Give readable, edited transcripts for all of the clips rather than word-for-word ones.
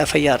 FIR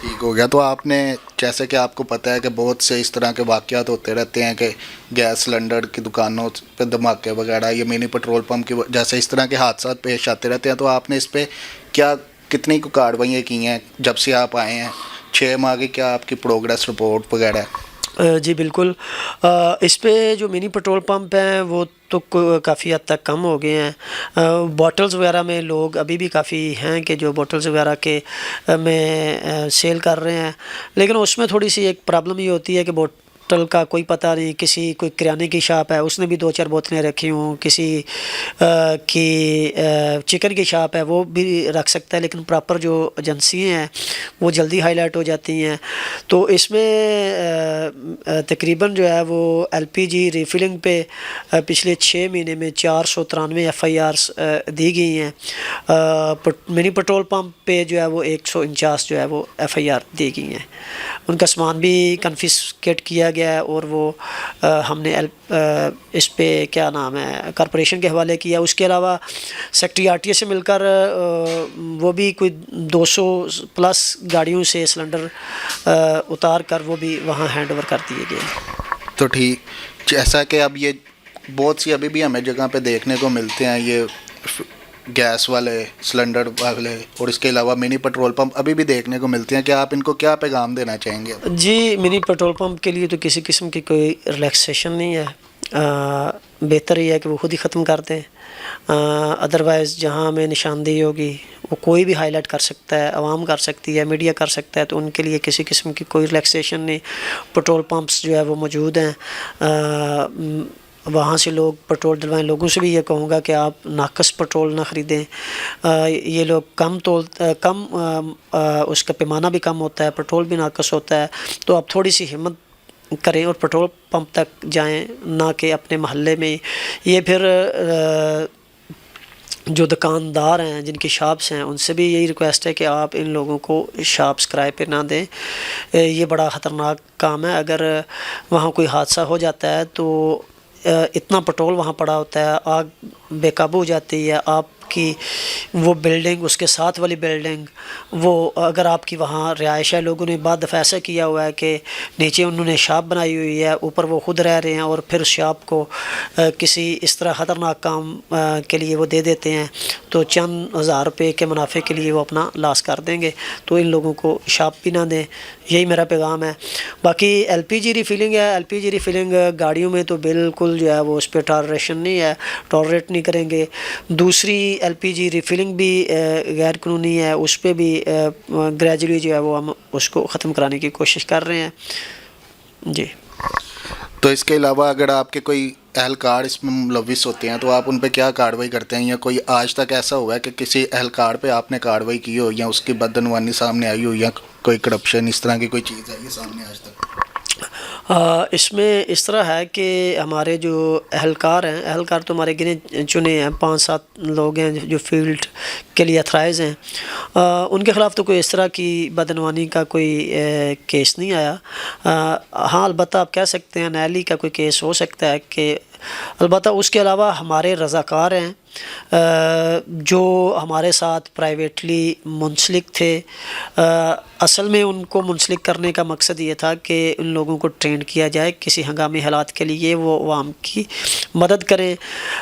ٹھیک ہو گیا. تو آپ نے جیسے کہ آپ کو پتہ ہے کہ بہت سے اس طرح کے واقعات ہوتے رہتے ہیں کہ گیس سلنڈر کی دکانوں پہ دھماکے وغیرہ یا منی پیٹرول پمپ کی جیسے اس طرح کے حادثات پیش آتے رہتے ہیں. تو آپ نے اس پہ کتنی کو کارروائیاں کی ہیں جب سے آپ آئے ہیں؟ 6 ماہ کی کیا آپ کی پروگریس رپورٹ وغیرہ ہے؟ جی بالکل. اس پہ جو منی پیٹرول پمپ ہیں وہ تو کافی حد تک کم ہو گئے ہیں. بوٹلز وغیرہ میں لوگ ابھی بھی کافی ہیں کہ جو بوٹلز وغیرہ کے میں سیل کر رہے ہیں، لیکن اس میں تھوڑی سی ایک پرابلم یہ ہوتی ہے کہ بوٹل کا کوئی پتہ نہیں. کوئی کرانے کی شاپ ہے اس نے بھی 2-4 بوتلیں رکھی ہوں، کسی کی چکن کی شاپ ہے وہ بھی رکھ سکتا ہے، لیکن پراپر جو ایجنسیاں ہیں وہ جلدی ہائی لائٹ ہو جاتی ہیں. تو اس میں تقریباً جو ہے وہ ایل پی جی ریفلنگ پہ پچھلے 6 مہینے میں 493 FIRs دی گئی ہیں. منی پیٹرول پمپ پہ جو ہے وہ 149 جو ہے وہ FIR دی گئی ہیں. ان کا سامان بھی کنفسکیٹ کیا گیا ہے اور وہ ہم نے اس پہ کیا نام ہے کارپوریشن کے حوالے کیا. اس کے علاوہ سیکٹری RTA سے مل کر وہ بھی کوئی 200+ گاڑیوں سے سلنڈر اتار کر وہ بھی وہاں ہینڈ اوور کر دیے گئے. تو ٹھیک، جیسا کہ اب یہ بہت سی ابھی بھی ہمیں جگہ پہ دیکھنے کو ملتے ہیں یہ گیس والے سلنڈر والے اور اس کے علاوہ منی پیٹرول پمپ ابھی بھی دیکھنے کو ملتے ہیں، کہ آپ ان کو کیا پیغام دینا چاہیں گے؟ جی منی پیٹرول پمپ کے لیے تو کسی قسم کی کوئی ریلیکسیشن نہیں ہے. بہتر یہ ہے کہ وہ خود ہی ختم کر دیں. ادروائز جہاں ہمیں نشاندہی ہوگی وہ کوئی بھی ہائی لائٹ کر سکتا ہے، عوام کر سکتی ہے، میڈیا کر سکتا ہے، تو ان کے لیے کسی قسم کی کوئی ریلیکسیشن نہیں. پیٹرول پمپس جو ہے وہ موجود ہیں، وہاں سے لوگ پیٹرول ڈلوائیں. لوگوں سے بھی یہ کہوں گا کہ آپ ناقص پیٹرول نہ خریدیں. یہ لوگ کم اس کا پیمانہ بھی کم ہوتا ہے، پیٹرول بھی ناقص ہوتا ہے. تو آپ تھوڑی سی ہمت کریں اور پیٹرول پمپ تک جائیں، نہ کہ اپنے محلے میں. یہ پھر جو دکاندار ہیں جن کی شاپس ہیں ان سے بھی یہی ریکویسٹ ہے کہ آپ ان لوگوں کو شاپس کرائے پہ نہ دیں. یہ بڑا خطرناک کام ہے. اگر وہاں کوئی حادثہ ہو جاتا ہے تو اتنا پیٹرول وہاں پڑا ہوتا ہے، آگ بے قابو ہو جاتی ہے. آپ کی وہ بلڈنگ، اس کے ساتھ والی بلڈنگ، وہ اگر آپ کی وہاں رہائش ہے، لوگوں نے بعد دفعہ ایسا کیا ہوا ہے کہ نیچے انہوں نے شاپ بنائی ہوئی ہے، اوپر وہ خود رہ رہے ہیں اور پھر اس شاپ کو کسی اس طرح خطرناک کام کے لیے وہ دے دیتے ہیں، تو چند ہزار روپے کے منافع کے لیے وہ اپنا لاس کر دیں گے. تو ان لوگوں کو شاپ بھی نہ دیں. یہی میرا پیغام ہے. باقی LPG ریفلنگ ہے، LPG ریفلنگ گاڑیوں میں تو بالکل جو ہے وہ اس پہ ٹالریشن نہیں ہے، ٹالریٹ نہیں کریں گے. دوسری LPG ریفلنگ بھی غیر قانونی ہے، اس پہ بھی گریجولی جو ہے وہ ہم اس کو ختم کرانے کی کوشش کر رہے ہیں. جی. تو اس کے علاوہ اگر آپ کے کوئی اہلکار اس میں ملوث ہوتے ہیں تو آپ ان پہ کیا کارروائی کرتے ہیں، یا کوئی آج تک ایسا ہوا ہے کہ کسی اہلکار پہ آپ نے کارروائی کی ہو یا اس کی بدعنوانی سامنے آئی ہو یا کوئی کرپشن اس طرح کی کوئی چیز ہے یہ سامنے آج تک؟ اس میں اس طرح ہے کہ ہمارے جو اہلکار ہیں، اہلکار تو ہمارے گنے چنے ہیں، 5-7 لوگ ہیں جو فیلڈ کے لیے اتھرائز ہیں. ان کے خلاف تو کوئی اس طرح کی بدعنوانی کا کوئی کیس نہیں آیا. ہاں البتہ آپ کہہ سکتے ہیں نیلی کا کوئی کیس ہو سکتا ہے کہ البتہ اس کے علاوہ ہمارے رضاکار ہیں جو ہمارے ساتھ پرائیویٹلی منسلک تھے. اصل میں ان کو منسلک کرنے کا مقصد یہ تھا کہ ان لوگوں کو ٹرین کیا جائے کسی ہنگامی حالات کے لیے، وہ عوام کی مدد کریں.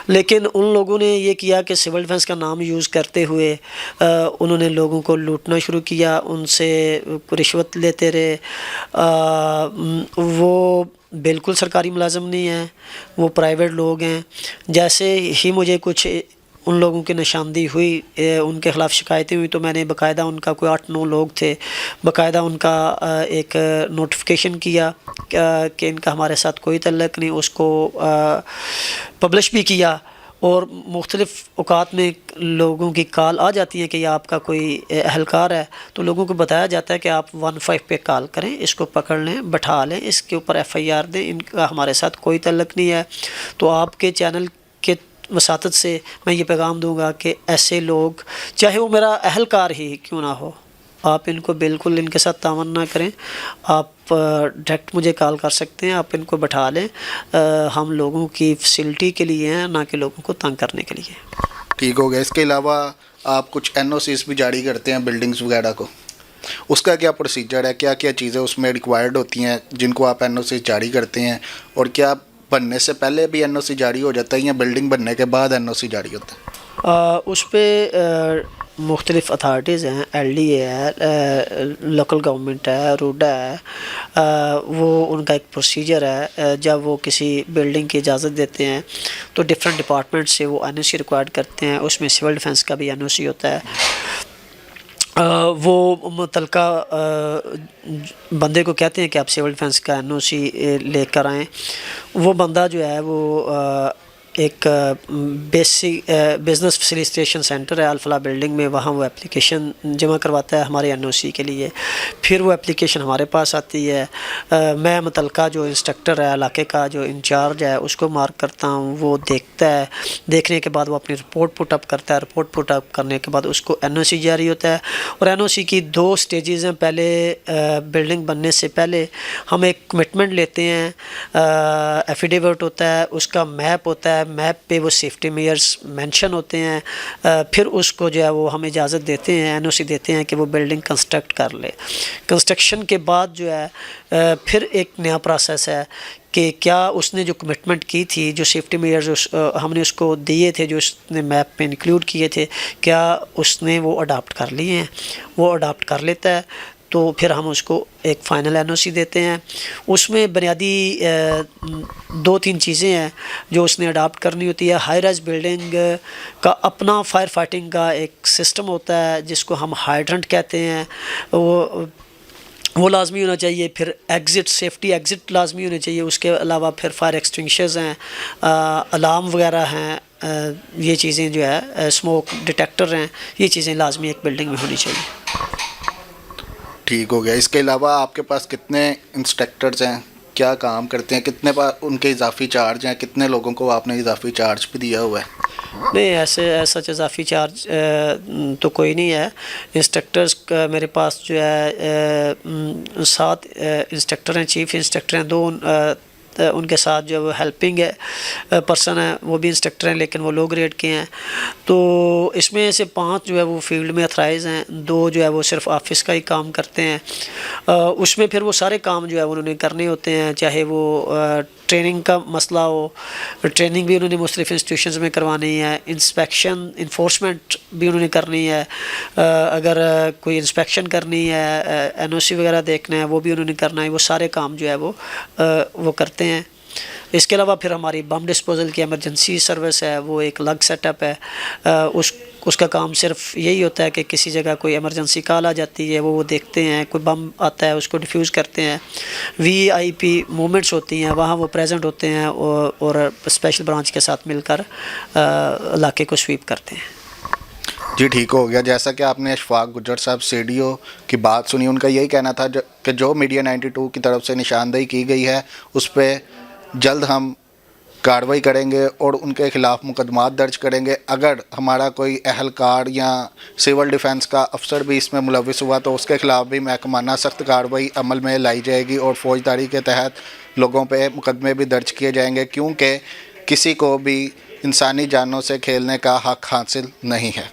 لیکن ان لوگوں نے یہ کیا کہ سول ڈیفنس کا نام یوز کرتے ہوئے انہوں نے لوگوں کو لوٹنا شروع کیا، ان سے رشوت لیتے رہے. وہ بالکل سرکاری ملازم نہیں ہیں، وہ پرائیویٹ لوگ ہیں. جیسے ہی مجھے کچھ ان لوگوں کی نشاندہی ہوئی، ان کے خلاف شکایتیں ہوئی، تو میں نے باقاعدہ ان کا کوئی 8-9 لوگ تھے، باقاعدہ ان کا ایک نوٹیفیکیشن کیا کہ ان کا ہمارے ساتھ کوئی تعلق نہیں، اس کو پبلش بھی کیا. اور مختلف اوقات میں لوگوں کی کال آ جاتی ہے کہ یہ آپ کا کوئی اہلکار ہے، تو لوگوں کو بتایا جاتا ہے کہ آپ 15 پہ کال کریں، اس کو پکڑ لیں، بٹھا لیں، اس کے اوپر FIR دیں، ان کا ہمارے ساتھ کوئی تعلق نہیں ہے. تو آپ کے چینل کے وساطت سے میں یہ پیغام دوں گا کہ ایسے لوگ چاہے وہ میرا اہلکار ہی کیوں نہ ہو، آپ ان کو بالکل ان کے ساتھ تعاون نہ کریں. آپ ڈائریکٹ مجھے کال کر سکتے ہیں، آپ ان کو بٹھا لیں. ہم لوگوں کی فیسلٹی کے لیے ہیں، نہ کہ لوگوں کو تنگ کرنے کے لیے. ٹھیک ہو گیا. اس کے علاوہ آپ کچھ NOCs بھی جاری کرتے ہیں بلڈنگز وغیرہ کو؟ اس کا کیا پروسیجر ہے, کیا کیا چیزیں اس میں ریکوائرڈ ہوتی ہیں جن کو آپ NOC جاری کرتے ہیں, اور کیا بننے سے پہلے بھی NOC جاری ہو جاتا ہے یا بلڈنگ بننے کے بعد NOC جاری ہوتا ہے؟ اس پہ مختلف اتھارٹیز ہیں, LDA ہے, لوکل گورنمنٹ ہے, روڈا ہے, وہ ان کا ایک پروسیجر ہے. جب وہ کسی بلڈنگ کی اجازت دیتے ہیں تو ڈفرینٹ ڈپارٹمنٹ سے وہ NOC ریکوائرڈ کرتے ہیں. اس میں سول ڈیفنس کا بھی NOC ہوتا ہے. وہ متعلقہ بندے کو کہتے ہیں کہ آپ سول ڈیفنس کا NOC لے کر آئیں. وہ بندہ جو ہے وہ ایک بیسک بزنس فیسیلیٹیشن سینٹر ہے الفلاح بلڈنگ میں, وہاں وہ اپلیکیشن جمع کرواتا ہے ہمارے NOC کے لیے. پھر وہ اپلیکیشن ہمارے پاس آتی ہے. میں متعلقہ جو انسٹرکٹر ہے علاقے کا, جو انچارج ہے, اس کو مارک کرتا ہوں. وہ دیکھتا ہے, دیکھنے کے بعد وہ اپنی رپورٹ پٹ اپ کرتا ہے. رپورٹ پٹ اپ کرنے کے بعد اس کو NOC جاری ہوتا ہے. اور NOC کی 2 سٹیجز ہیں. پہلے بلڈنگ بننے سے پہلے ہم ایک کمٹمنٹ لیتے ہیں, ایفیڈیوٹ ہوتا ہے, اس کا میپ ہوتا ہے, میپ پہ وہ سیفٹی میئرز مینشن ہوتے ہیں. پھر اس کو جو ہے وہ ہم اجازت دیتے ہیں, NOC دیتے ہیں کہ وہ بلڈنگ کنسٹرکٹ کر لے. کنسٹرکشن کے بعد جو ہے پھر ایک نیا پروسیس ہے کہ کیا اس نے جو کمٹمنٹ کی تھی, جو سیفٹی میئرز ہم نے اس کو دیے تھے, جو اس نے میپ پہ انکلوڈ کیے تھے, کیا اس نے وہ اڈاپٹ کر لیے ہیں. وہ اڈاپٹ کر لیتا ہے تو پھر ہم اس کو ایک فائنل NOC دیتے ہیں. اس میں بنیادی 2-3 چیزیں ہیں جو اس نے اڈاپٹ کرنی ہوتی ہے. ہائی رائز بلڈنگ کا اپنا فائر فائٹنگ کا ایک سسٹم ہوتا ہے جس کو ہم ہائیڈرنٹ کہتے ہیں, وہ لازمی ہونا چاہیے. پھر ایگزٹ, سیفٹی ایگزٹ لازمی ہونے چاہیے. اس کے علاوہ پھر فائر ایکسٹنگشرز ہیں, الارم وغیرہ ہیں, یہ چیزیں جو ہے اسموک ڈیٹیکٹر ہیں, یہ چیزیں لازمی ایک بلڈنگ میں ہونی چاہیے. ٹھیک ہو گیا. اس کے علاوہ آپ کے پاس کتنے انسٹرکٹرز ہیں, کیا کام کرتے ہیں, کتنے ان کے اضافی چارج ہیں, کتنے لوگوں کو آپ نے اضافی چارج بھی دیا ہوا ہے؟ نہیں, ایسا اضافی چارج تو کوئی نہیں ہے. انسٹرکٹرز کا میرے پاس جو ہے 7 انسٹرکٹر ہیں, چیف انسٹرکٹر ہیں 2, ان کے ساتھ جو ہیلپنگ پرسن ہیں وہ بھی انسٹرکٹر ہیں لیکن وہ لو گریڈ کے ہیں. تو اس میں سے 5 جو ہے وہ فیلڈ میں اتھرائز ہیں, 2 جو ہے وہ صرف آفس کا ہی کام کرتے ہیں. اس میں پھر وہ سارے کام جو ہے انہوں نے کرنے ہوتے ہیں, چاہے وہ ٹریننگ کا مسئلہ ہو, ٹریننگ بھی انہوں نے مختلف انسٹیٹیوشنز میں کروانی ہے, انسپیکشن انفورسمنٹ بھی انہوں نے کرنی ہے, اگر کوئی انسپیکشن کرنی ہے, NOC وغیرہ دیکھنا ہے وہ بھی انہوں نے کرنا ہے. وہ سارے کام جو ہے وہ کرتے ہیں. اس کے علاوہ پھر ہماری بم ڈسپوزل کی ایمرجنسی سروس ہے, وہ ایک الگ سیٹ اپ ہے. اس کا کام صرف یہی ہوتا ہے کہ کسی جگہ کوئی ایمرجنسی کال آ جاتی ہے, وہ دیکھتے ہیں, کوئی بم آتا ہے اس کو ڈیفیوز کرتے ہیں. VIP موومنٹس ہوتی ہیں, وہاں وہ پریزنٹ ہوتے ہیں اور اسپیشل برانچ کے ساتھ مل کر علاقے کو سویپ کرتے ہیں. جی ٹھیک ہو گیا. جیسا کہ آپ نے اشفاق گجر صاحب CDO کی بات سنی, ان کا یہی کہنا تھا کہ جو میڈیا 92 کی طرف سے نشاندہی کی گئی ہے اس پہ جلد ہم کارروائی کریں گے اور ان کے خلاف مقدمات درج کریں گے. اگر ہمارا کوئی اہلکار یا سول ڈیفنس کا افسر بھی اس میں ملوث ہوا تو اس کے خلاف بھی محکمانہ سخت کارروائی عمل میں لائی جائے گی اور فوجداری کے تحت لوگوں پہ مقدمے بھی درج کیے جائیں گے, کیونکہ کسی کو بھی انسانی جانوں سے کھیلنے کا حق حاصل نہیں ہے.